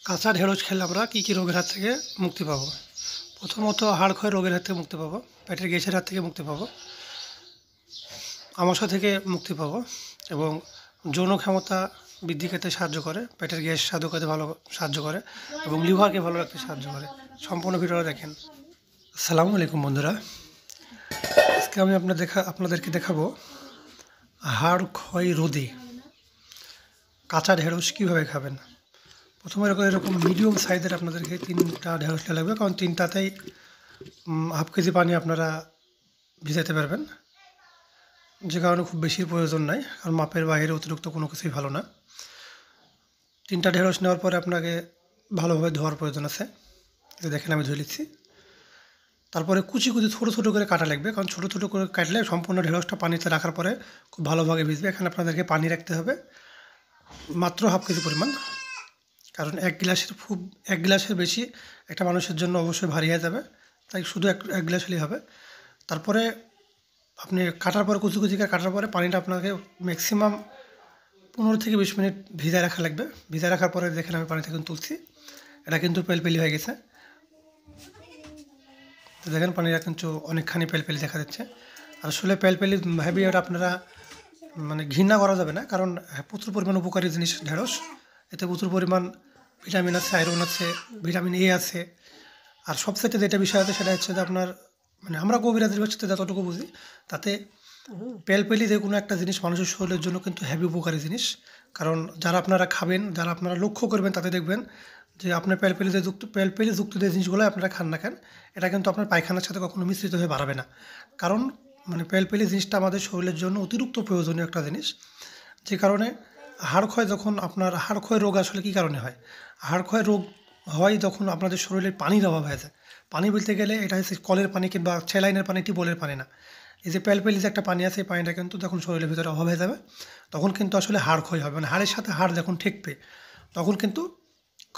কাঁচা ঢেঁড়স খেলে আমরা কী কী রোগের হাত থেকে মুক্তি পাবো? প্রথমত হাড় ক্ষয় রোগের হাত থেকে মুক্তি পাবো, পেটের গ্যাসের হাত থেকে মুক্তি পাবো, আমাশয় থেকে মুক্তি পাবো এবং যৌন ক্ষমতা বৃদ্ধি করতে সাহায্য করে, পেটের গ্যাস সাধু করতে ভালো সাহায্য করে এবং লিভারকে ভালো রাখতে সাহায্য করে। সম্পূর্ণ ভিডিওটা দেখেন। আসসালামু আলাইকুম বন্ধুরা, আজকে আমি আপনাদেরকে দেখাবো হাড় ক্ষয় রোধে কাঁচা ঢেঁড়স কীভাবে খাবেন। প্রথমে এরকম মিডিয়াম সাইজের আপনাদেরকে 3টা ঢেঁড়স লাগবে, কারণ 3টাতেই হাফ কেজি পানি আপনারা ভিজাতে পারবেন, যে কারণে খুব বেশি প্রয়োজন নাই, কারণ মাপের বাইরে অতিরিক্ত কোনো কিছুই ভালো না। 3টা ঢেঁড়স নেওয়ার পরে আপনাকে ভালোভাবে ধোয়ার প্রয়োজন আছে। এটা দেখেন আমি ধুয়ে নিচ্ছি। তারপরে কুচি কুচি ছোটো ছোটো করে কাটা লাগবে, কারণ ছোটো ছোটো করে কাটলে সম্পূর্ণ ঢেঁড়সটা পানিতে রাখার পরে খুব ভালোভাবে ভিজবে। এখানে আপনাদেরকে পানি রাখতে হবে মাত্র হাফ কেজি পরিমাণ, কারণ এক গ্লাসের বেশি একটা মানুষের জন্য অবশ্যই ভারী হয়ে যাবে, তাই শুধু এক গ্লাস হলেই হবে। তারপরে আপনি কাটার পরে কুচি কুচি করে কাটার পরে পানিটা আপনাকে ম্যাক্সিমাম 15 থেকে 20 মিনিট ভিজায় রাখা লাগবে। ভিজায় রাখার পরে দেখেন আমি পানি থেকে তুলছি, এটা কিন্তু পেলপেলি হয়ে গেছে। তো দেখেন পানিটা কিন্তু অনেকখানি পেলপেলি দেখা যাচ্ছে। আসলে পেলপেলি হেভি এটা আপনারা ঘৃণা করা যাবে না, কারণ প্রচুর পরিমাণ উপকারী জিনিস ঢেঁড়স। এতে প্রচুর পরিমাণ ভিটামিন আছে, আয়রন আছে, ভিটামিন এ আছে। আর সবচেয়ে যেটা বিষয় আছে সেটা হচ্ছে যে আপনার আমরা কবিরাজের ভাষাতে যতটুকু বুঝি, তাতে পেলপেলি যে কোনো একটা জিনিস মানুষের শরীরের জন্য কিন্তু হেভি উপকারী জিনিস। কারণ যারা আপনারা খাবেন, যারা আপনারা লক্ষ্য করবেন, তাতে দেখবেন যে আপনার পেলপেলি যুক্ত যে জিনিসগুলো আপনারা খান না কেন, এটা কিন্তু আপনার পায়খানার সাথে কখনো মিশ্রিত হয়ে বাড়াবে না। কারণ পেলপেলি জিনিসটা আমাদের শরীরের জন্য অতিরিক্ত প্রয়োজনীয় একটা জিনিস, যে কারণে হাড় ক্ষয় রোগ আসলে কী কারণে হয়? হাড় ক্ষয় রোগ হয় যখন আপনাদের শরীরে পানির অভাব হয়ে যায়। পানি বলতে গেলে এটা হচ্ছে কলের পানি কিংবা স্যালাইনের পানি, টিউবওয়েলের পানি না। এই যে পেলপেলি যে একটা পানি আছে, এই পানিটা কিন্তু যখন শরীরের ভিতরে অভাব হয়ে যাবে, তখন কিন্তু আসলে হাড় ক্ষয় হবে। হাড়ের সাথে হাড় যখন ঠেকবে, তখন কিন্তু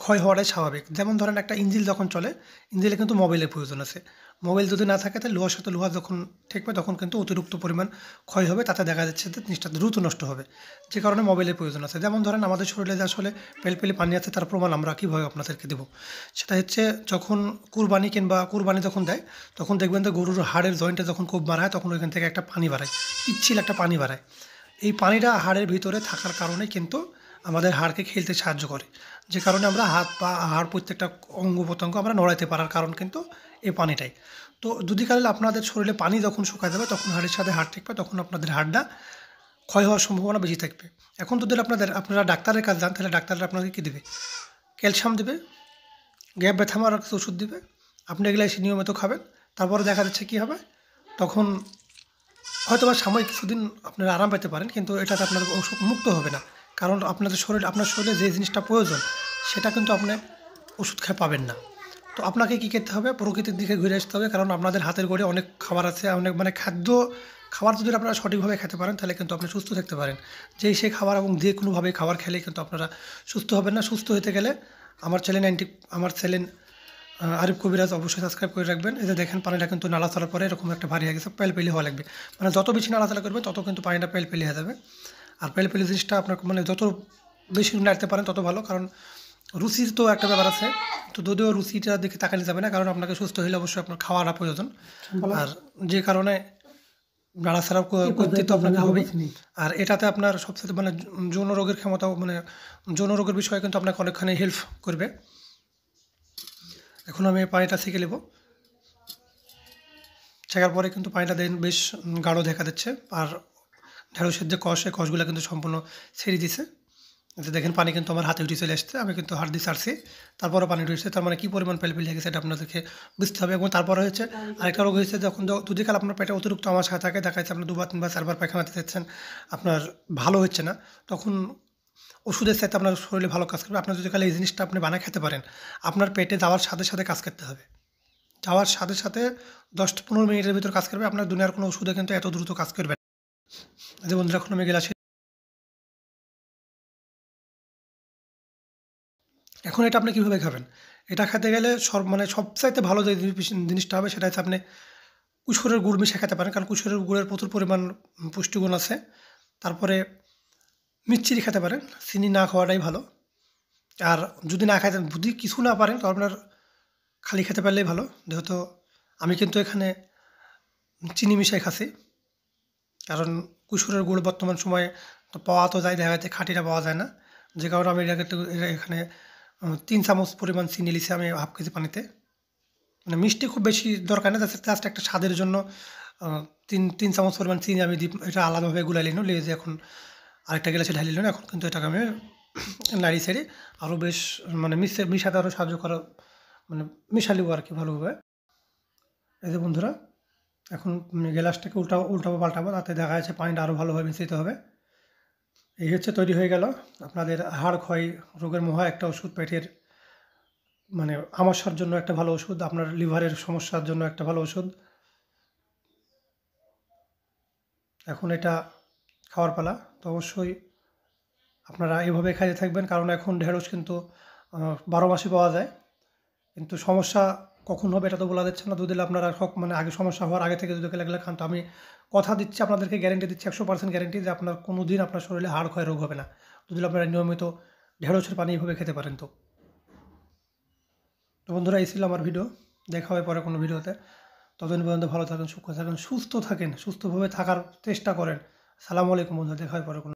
ক্ষয় হওয়াটাই স্বাভাবিক। যেমন ধরেন একটা ইঞ্জিন যখন চলে, ইঞ্জিনে কিন্তু মোবিলের প্রয়োজন আছে। মোবিল যদি না থাকে, তাহলে লোহার সাথে লোহা যখন ঠেকবে, তখন কিন্তু অতিরিক্ত পরিমাণ ক্ষয় হবে, তাতে দেখা যাচ্ছে যে জিনিসটা দ্রুত নষ্ট হবে, যে কারণে মোবিলের প্রয়োজন আছে। যেমন ধরেন আমাদের শরীরে যে আসলে পেলপেলি পানি আছে, তার প্রমাণ আমরা কীভাবে আপনাদেরকে দেবো, সেটা হচ্ছে যখন কুরবানি যখন দেয়, তখন দেখবেন যে গরুর হাড়ের জয়েন্টে যখন খুব মারা হয়, তখন ওইখান থেকে একটা পানি বাড়ায়, পিচ্ছিল একটা পানি বাড়ায়। এই পানিটা হাড়ের ভিতরে থাকার কারণে কিন্তু আমাদের হাড়কে খেলতে সাহায্য করে, যে কারণে আমরা হাত পা হাড় প্রত্যেকটা অঙ্গ প্রত্যঙ্গ আমরা নড়াইতে পারার কারণ কিন্তু এই পানিটাই। তো যদি কালে আপনাদের শরীরে পানি যখন শুকায় যাবে, তখন হাড়ের সাথে হাড় ঠেকবে, তখন আপনাদের হাড়টা ক্ষয় হওয়ার সম্ভাবনা বেশি থাকবে। এখন যদি আপনারা ডাক্তারের কাছে যান, তাহলে ডাক্তাররা আপনাকে কী দেবে? ক্যালসিয়াম দেবে, গ্যাপ ব্যথা মারার কিছু ওষুধ দেবে। আপনি এগুলো এসে নিয়মিত খাবেন, তারপরে দেখা যাচ্ছে কী হবে, তখন হয়তো বা সাময়িক কিছুদিন আপনারা আরাম পেতে পারেন, কিন্তু এটাতে আপনার অসুখ মুক্ত হবে না। কারণ আপনার শরীরে যে জিনিসটা প্রয়োজন, সেটা কিন্তু আপনি ওষুধ খেয়ে পাবেন না। তো আপনাকে কী করতে হবে? প্রকৃতির দিকে ঘুরে আসতে হবে, কারণ আপনাদের হাতের গড়ে অনেক খাবার আছে, অনেক খাবার যদি আপনারা সঠিকভাবে খেতে পারেন, তাহলে কিন্তু আপনি সুস্থ থাকতে পারেন। সেই খাবার এবং যে কোনোভাবে খাবার খেলে কিন্তু আপনারা সুস্থ হবেন না। সুস্থ হতে গেলে আমার চ্যানেল আরিফ কবিরাজ অবশ্যই সাবস্ক্রাইব করে রাখবেন। এই যে দেখেন পানিটা কিন্তু নাড়াচাড়ার পরে এরকম একটা ভারী হয়ে গেছে, পেলপেলি হওয়া লাগবে। যত বেশি নাড়াচাড়া করবে, তত কিন্তু পানিটা পেলপেলি হয়ে যাবে। আর পেলপেলি জিনিসটা আপনার যত বেশি নাড়তে পারেন তত ভালো, কারণ রুচির তো একটা ব্যাপার আছে। তো যদিও রুচিটা দেখে তাকালে যাবে না, কারণ আপনাকে সুস্থ হলে অবশ্যই আপনার খাওয়াটা প্রয়োজন। আর যে কারণে নাড়াচাড়া করতে তো আপনাকে হবেই। আর এটাতে আপনার সবচেয়ে যৌন রোগের ক্ষমতাও যৌন রোগের বিষয়ে কিন্তু আপনাকে অনেকখানি হেল্প করবে। এখন আমি পানিটা ছেঁকে নেব। ছেঁকার পরে কিন্তু পানিটা বেশ গাঢ় দেখা যাচ্ছে, আর ঢেঁড়সের যে কষ, সেই কষগুলো কিন্তু সম্পূর্ণ ছেড়ে দিছে। দেখেন পানি কিন্তু আমার হাতে উঠে চলে আসছে, আমি কিন্তু হাত দিয়ে ছাড়ছি, তারপরে পানি উঠেছে। তার কী পরিমাণ পেলপেলি হয়ে গেছে, এটা আপনাদেরকে বুঝতে হবে। এবং তারপরে হচ্ছে আরেকটা রোগ হয়েছে, যদি কাল আপনার পেটে অতিরিক্ত আমাশা থাকে, দেখা যাচ্ছে আপনার 2বার 3বার 4বার পায়খানাতে যাচ্ছেন, আপনার ভালো হচ্ছে না, তখন ওষুধের সাথে আপনার শরীরে ভালো কাজ করবে। আপনার যদি কালে এই জিনিসটা আপনি বানায় খেতে পারেন, আপনার পেটে যাওয়ার সাথে সাথে কাজ করতে হবে। যাওয়ার সাথে সাথে 10-15 মিনিটের ভিতর কাজ করবে। আপনার দুনিয়ার কোনো ওষুধে কিন্তু এত দ্রুত কাজ করবে না। যে বন্ধুরা, এখন আমি গেলাম। এখন এটা আপনি কীভাবে খাবেন? এটা খেতে গেলে সবচাইতে ভালো যে জিনিসটা হবে, সেটা হচ্ছে আপনি কুসুরের গুড় মিশিয়ে খেতে পারেন, কারণ কুসুরের গুড়ের প্রচুর পরিমাণ পুষ্টিগুণ আছে। তারপরে মিচ্ছিরি খেতে পারেন, চিনি না খাওয়াটাই ভালো। আর যদি না খাইতে যদি কিছু না পারেন তো আপনার খালি খেতে পারলেই ভালো। যেহেতু আমি কিন্তু এখানে চিনি মিশাই খাচ্ছি, কারণ কুসুরের গুড় বর্তমান সময়ে তো পাওয়া তো যায়, দেখা যাচ্ছে খাঁটিটা পাওয়া যায় না, যে কারণে আমি এখানে 3 চামচ পরিমাণ চিনি নিয়েছি আমি হাফ কেজি পানিতে। মানে মিষ্টি খুব বেশি দরকার নেই, জাস্ট একটা স্বাদের জন্য 3 চামচ পরিমাণ চিনি আমি এটা আলাদাভাবে গুলাই নিলাম, নিয়ে যে এখন আরেকটা গ্লাসে ঢালি নিলাম। এখন কিন্তু এটাকে আমি নাড়ি ছেড়ে আরও বেশ মানে মিশাতে আরও সাহায্য করা, মানে মিশালিও আর কি ভালোভাবে। এই যে বন্ধুরা, এখন গ্লাসটাকে উল্টাবো পাল্টাবো, তাতে দেখা যাচ্ছে পানিটা আরও ভালোভাবে মিশিয়ে হবে। এই হচ্ছে তৈরি হয়ে গেল আপনাদের হাড় ক্ষয় রোগের মহা একটা ওষুধ, পেটের মানে আমাশার জন্য একটা ভালো ওষুধ, আপনার লিভারের সমস্যার জন্য একটা ভালো ওষুধ। এখন এটা খাওয়ার পালা, তো অবশ্যই আপনারা এভাবে খাইতে থাকবেন, কারণ এখন ঢেঁড়স কিন্তু 12 মাসই পাওয়া যায়। কিন্তু সমস্যা কখন হবে এটা তো বলা যাচ্ছে না। যদি আপনারা মানে আগে সমস্যা হওয়ার আগে থেকে যদি এগুলো খান, তো আমি কথা দিচ্ছি আপনাদেরকে, গ্যারেন্টি দিচ্ছি 100% গ্যারেন্টি যে আপনার কোনো দিন আপনার শরীরে হাড় ক্ষয় রোগ হবে না, যদি আপনারা নিয়মিত ঢেঁড়সের পানি এভাবে খেতে পারেন। তো বন্ধুরা, এই ছিল আমার ভিডিও। দেখা হবে পরে কোনো ভিডিওতে। ততদিন পর্যন্ত ভালো থাকেন, সুস্থ থাকেন, সুস্থভাবে থাকার চেষ্টা করেন। সালামু আলাইকুম বন্ধুরা, দেখা হয় পরে কোনো